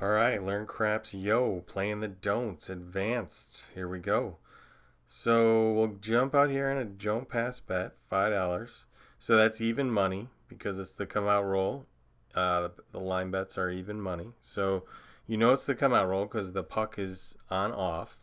All right, learn craps, yo, playing the don'ts, advanced. Here we go. So we'll jump out here in a don't pass bet, $5. So that's even money because it's the come out roll. The line bets are even money. So you know it's the come out roll because the puck is on off.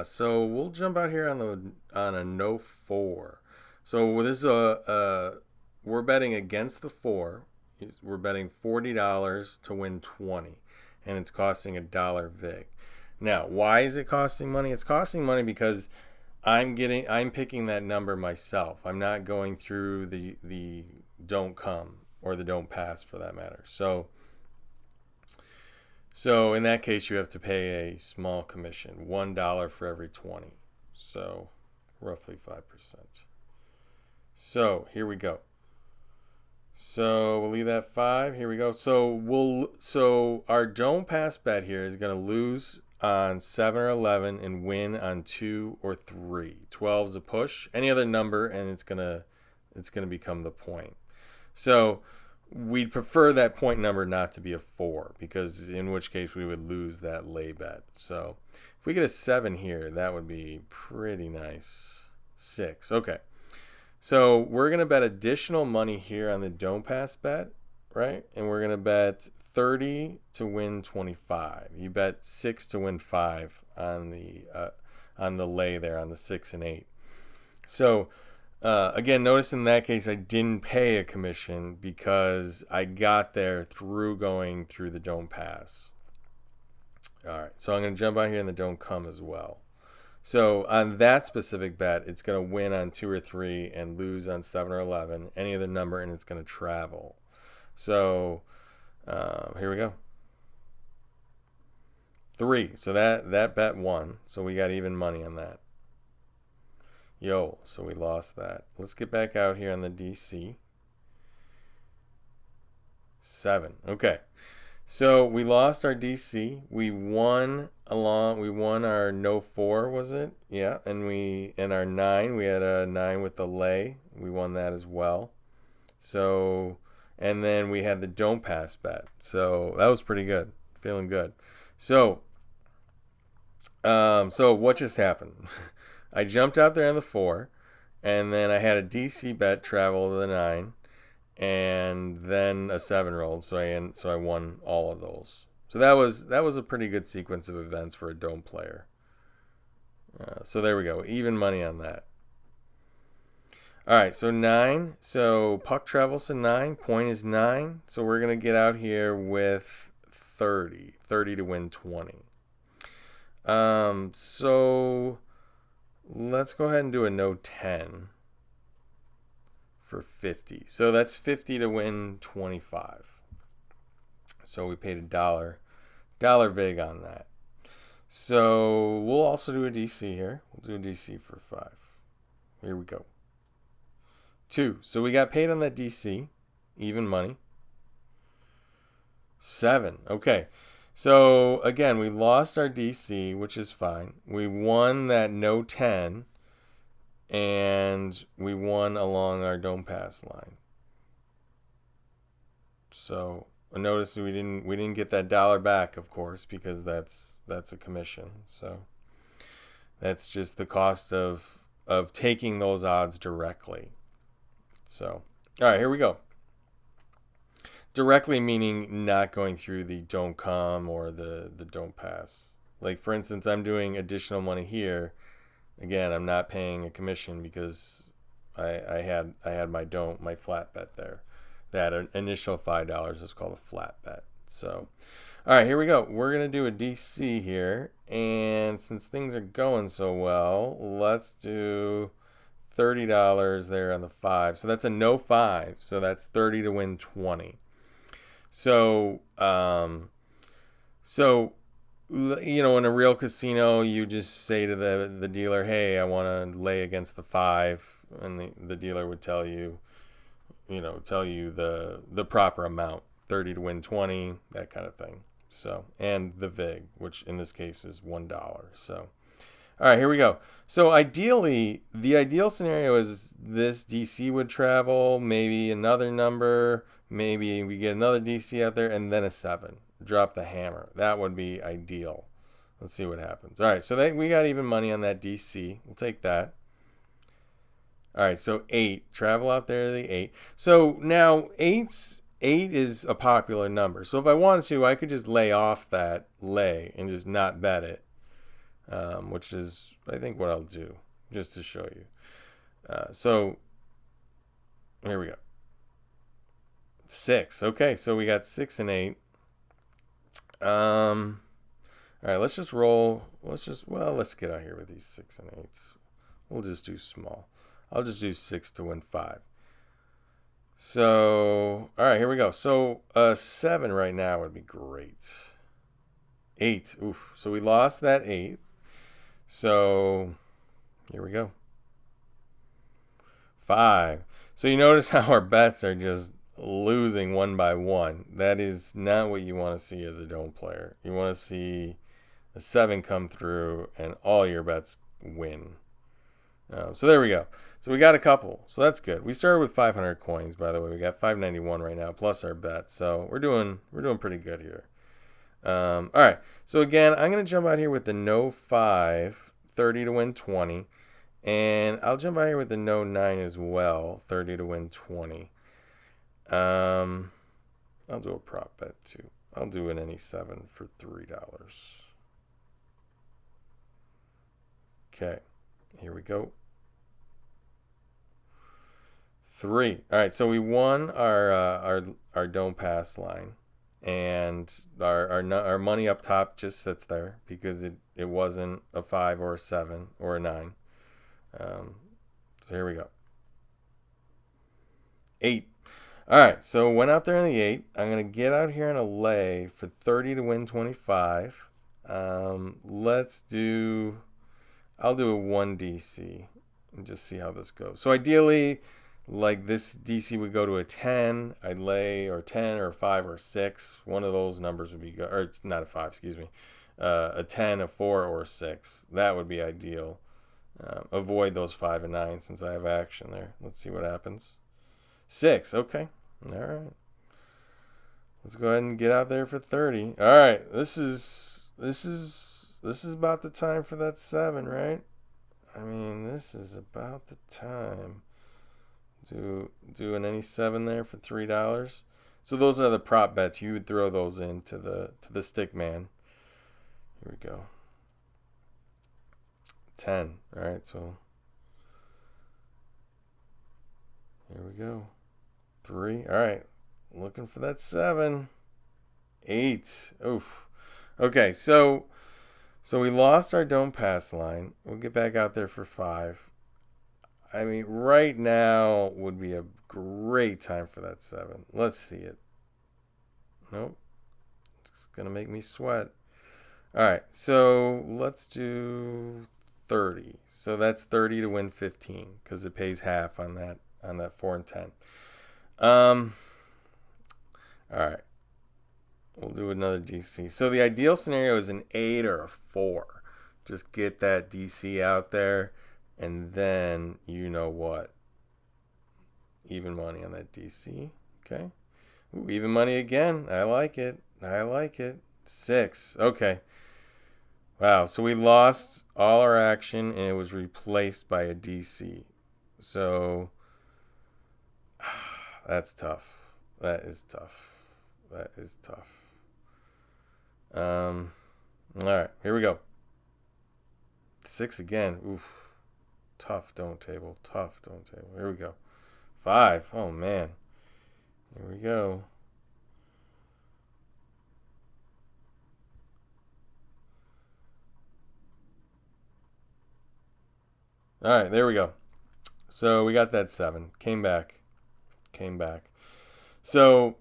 So we'll jump out here on a no four. So this is we're betting against the four. We're betting $40 to win 20, and it's costing $1 vig. Now, why is it costing money? It's costing money because I'm picking that number myself. I'm not going through the don't come or the don't pass for that matter. So in that case, you have to pay a small commission, $1 for every 20. So roughly 5%. So here we go. So we'll leave that 5. Here we go. So our don't pass bet here is going to lose on 7 or 11 and win on 2 or 3. 12 is a push. Any other number and it's going to become the point. So we'd prefer that point number not to be a 4 because in which case we would lose that lay bet. So if we get a 7 here, that would be pretty nice. 6. Okay. So we're going to bet additional money here on the don't pass bet, right? And we're going to bet 30 to win 25. You bet 6 to win 5 on the lay there on the 6 and 8. So again, notice in that case I didn't pay a commission because I got there through going through the don't pass. All right, so I'm going to jump out here in the don't come as well. So on that specific bet, it's going to win on 2 or 3 and lose on 7 or 11, any other number, and it's going to travel. So here we go. 3. So that bet won. So we got even money on that. Yo, so we lost that. Let's get back out here on the DC. 7. Okay. So we lost our DC. We won our no 4, was it? Yeah, and our 9, we had a 9 with the lay. We won that as well. So and then we had the don't pass bet. So that was pretty good. Feeling good. So what just happened? I jumped out there on the 4, and then I had a DC bet travel to the 9. And then a 7 rolled, so I won all of those. So that was a pretty good sequence of events for a dome player. So there we go, even money on that. All right, so 9. So puck travels to 9. Point is 9. So we're gonna get out here with 30 to win 20. So let's go ahead and do a no 10. For 50. So that's 50 to win 25. So we paid $1 vig on that. So we'll also do a DC here. We'll do a DC for 5. Here we go. 2. So we got paid on that DC. Even money. 7. Okay. So again, we lost our DC, which is fine. We won that no 10. And we won along our don't pass line. So notice we didn't get that $1 back, of course, because that's a commission. So that's just the cost of taking those odds directly. So all right, here we go. Directly meaning not going through the don't come or the don't pass. Like for instance, I'm doing additional money here. Again, I'm not paying a commission because I had my flat bet there. That initial $5 is called a flat bet. So, all right, here we go. We're gonna do a DC here, and since things are going so well, let's do $30 there on the 5. So that's a no 5. So that's 30 to win 20. So in a real casino, you just say to the dealer, hey, I want to lay against the 5. And the dealer would tell you the proper amount, 30 to win 20, that kind of thing. So, and the vig, which in this case is $1. So, all right, here we go. So ideally, the ideal scenario is this DC would travel, maybe another number, Maybe we get another DC out there and then a 7. Drop the hammer. That would be ideal. Let's see what happens. All right, so we got even money on that DC. We'll take that. All right, so 8. Travel out there to the 8. So now 8 is a popular number. So if I wanted to, I could just lay off that lay and just not bet it, which is, I think, what I'll do just to show you. So here we go. 6. Okay, so we got 6 and 8. All right, let's just roll. Let's get out here with these 6 and 8s. We'll just do small. I'll just do 6 to win 5. So, all right, here we go. So, 7 right now would be great. 8. Oof. So we lost that 8. So, here we go. 5. So you notice how our bets are just losing one by one. That is not what you want to see as a don't player. You want to see a 7 come through and all your bets win. So there we go. So we got a couple. So that's good. We started with 500 coins, by the way. We got 591 right now plus our bet. So we're doing pretty good here. All right. So again, I'm going to jump out here with the no 5, 30 to win 20. And I'll jump out here with the no 9 as well, 30 to win 20. I'll do a prop bet too. I'll do an any 7 for $3. Okay. Here we go. 3. All right, so we won our don't pass line, and our money up top just sits there because it wasn't a 5 or a 7 or a 9. So here we go. 8. All right, so went out there in the 8. I'm gonna get out here in a lay for 30 to win 25. I'll do a 1 DC and just see how this goes. So ideally, like this DC would go to a 10, I'd lay, or 10 or a 5 or a 6. One of those numbers would be good, or it's not a 5, excuse me. A 10, a 4, or a 6. That would be ideal. Avoid those 5 and 9 since I have action there. Let's see what happens. 6, okay. All right. Let's go ahead and get out there for 30. All right, this is about the time for that 7, right? I mean, this is about the time. Do an any 7 there for $3. So those are the prop bets. You would throw those into the stick man. Here we go. 10. All right, so here we go. 3. All right, looking for that 7. 8. Oof. Okay, so we lost our don't pass line. We'll get back out there for 5. I mean, right now would be a great time for that 7. Let's see it. Nope. It's going to make me sweat. All right, so let's do 30. So that's 30 to win 15 because it pays half on that 4 and 10. All right. We'll do another DC. So the ideal scenario is an 8 or a 4. Just get that DC out there. And then, you know what? Even money on that DC. Okay. Ooh, even money again. I like it. 6. Okay. Wow. So we lost all our action and it was replaced by a DC. So that's tough. That is tough. All right. Here we go. 6 again. Oof. Tough don't table. Here we go. 5. Oh, man. Here we go. All right, there we go. So we got that 7. Came back. So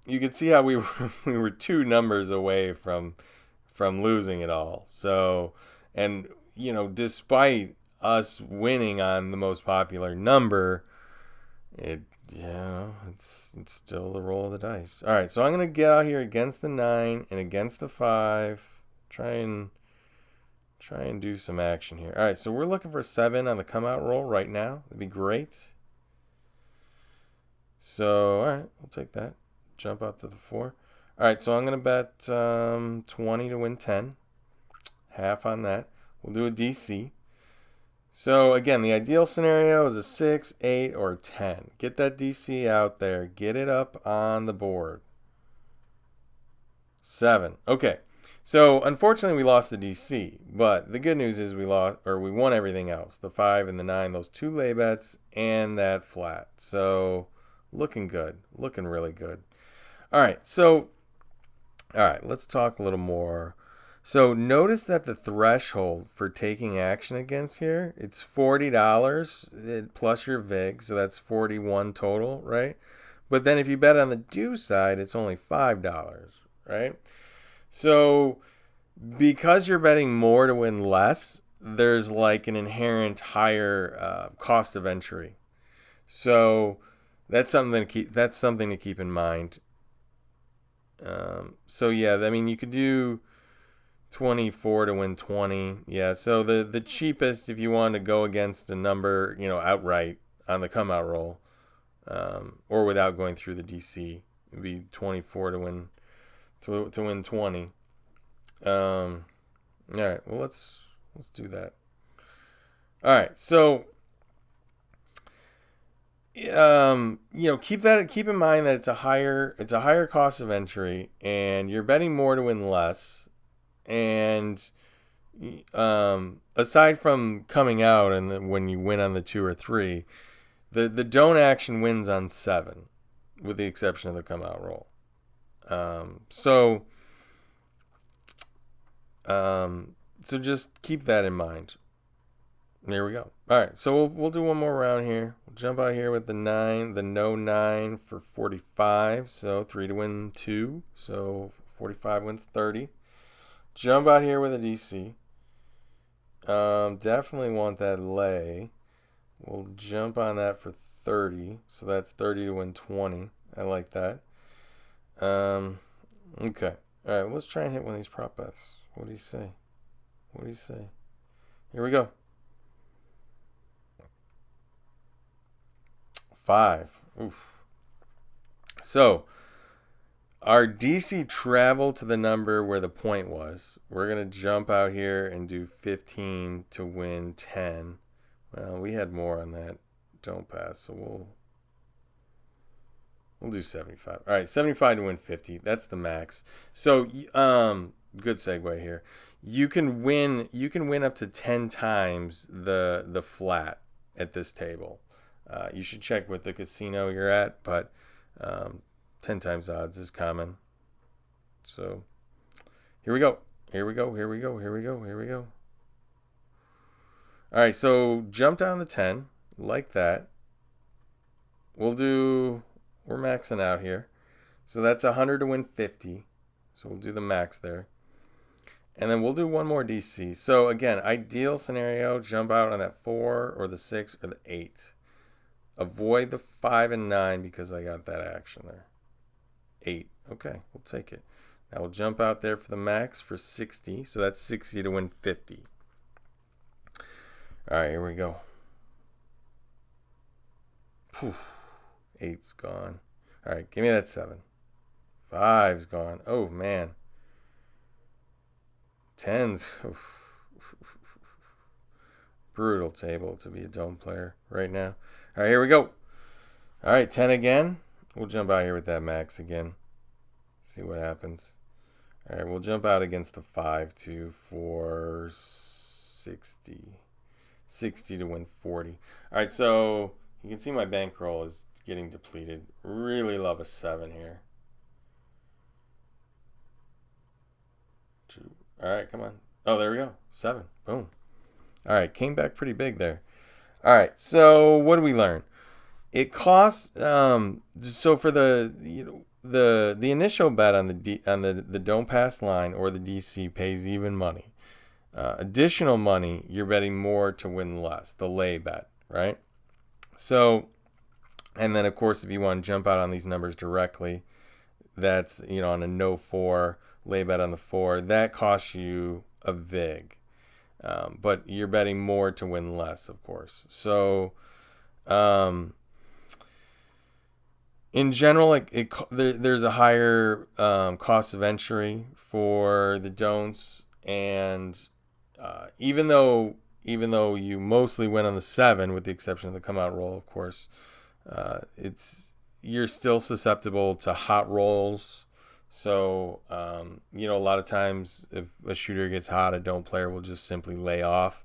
you can see how we were 2 numbers away from losing it all. So, and you know, despite us winning on the most popular number, it's still the roll of the dice. All right, so I'm gonna get out here against the 9 and against the 5. Try and do some action here. All right, so we're looking for 7 on the come out roll right now. That'd be great. So, all right, we'll take that. Jump out to the 4. All right, so I'm going to bet 20 to win 10. Half on that. We'll do a DC. So, again, the ideal scenario is a 6, 8, or 10. Get that DC out there. Get it up on the board. 7. Okay. So, unfortunately, we lost the DC. But the good news is we won everything else. The 5 and the 9, those 2 lay bets, and that flat. So, looking good. Looking really good. All right. So, let's talk a little more. So notice that the threshold for taking action against here, it's $40 plus your VIG, so that's 41 total, right? But then if you bet on the do side, it's only $5, right? So because you're betting more to win less, there's like an inherent higher cost of entry. So that's something to keep in mind. So yeah, I mean, you could do 24 to win 20. Yeah, so the cheapest, if you want to go against a number, outright on the come out roll, or without going through the DC, would be 24 to win 20. All right, well let's do that. All right, so keep in mind that it's a higher cost of entry, and you're betting more to win less. And aside from coming out and when you win on the 2 or 3, the don't action wins on 7, with the exception of the come out roll. So just keep that in mind. There we go. All right, so we'll do one more round here. We'll jump out here with the 9, the no 9 for 45. So 3 to win 2. So 45 wins 30. Jump out here with a DC. Definitely want that lay. We'll jump on that for 30. So that's 30 to win 20. I like that. Okay. All right, let's try and hit one of these prop bets. What do you say? Here we go. 5. Oof. So our DC traveled to the number where the point was. We're going to jump out here and do 15 to win 10. Well, we had more on that don't pass, so we'll do 75. All right, 75 to win 50. That's the max. So, good segue here. You can win up to 10 times the flat at this table. You should check with the casino you're at, but 10 times odds is common. So here we go. All right, so jump down the 10 like that. We're maxing out here. So that's 100 to win 50. So we'll do the max there. And then we'll do one more DC. So again, ideal scenario, jump out on that 4 or the 6 or the 8. Avoid the 5 and 9 because I got that action there. 8. Okay, we'll take it. Now we'll jump out there for the max for 60. So that's 60 to win 50. All right, here we go. 8's gone. All right, give me that 7. 5's gone. Oh, man. 10's. Brutal table to be a dome player right now. All right, here we go. All right, 10 again. We'll jump out here with that max again. See what happens. All right, we'll jump out against the 5 too for 60. 60 to win 40. All right, so you can see my bankroll is getting depleted. Really love a 7 here. 2. All right, come on. Oh, there we go. 7. Boom. All right, came back pretty big there. All right, so what do we learn? It costs so for the initial bet on the don't pass line or the DC pays even money. Additional money, you're betting more to win less, the lay bet, right? So, and then of course, if you want to jump out on these numbers directly, that's on a no 4 lay bet on the 4, that costs you a VIG, but you're betting more to win less, of course. So, in general, like there's a higher cost of entry for the don'ts, and even though you mostly win on the 7, with the exception of the come out roll, of course, it's you're still susceptible to hot rolls. So a lot of times if a shooter gets hot, a don't player will just simply lay off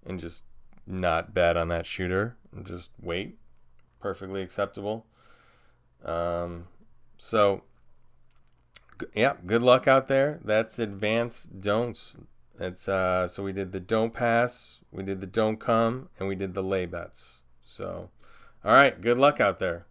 and just not bet on that shooter and just wait. Perfectly acceptable. So yeah, good luck out there. That's advanced don'ts. It's so we did the don't pass, we did the don't come, and we did the lay bets. So all right, good luck out there.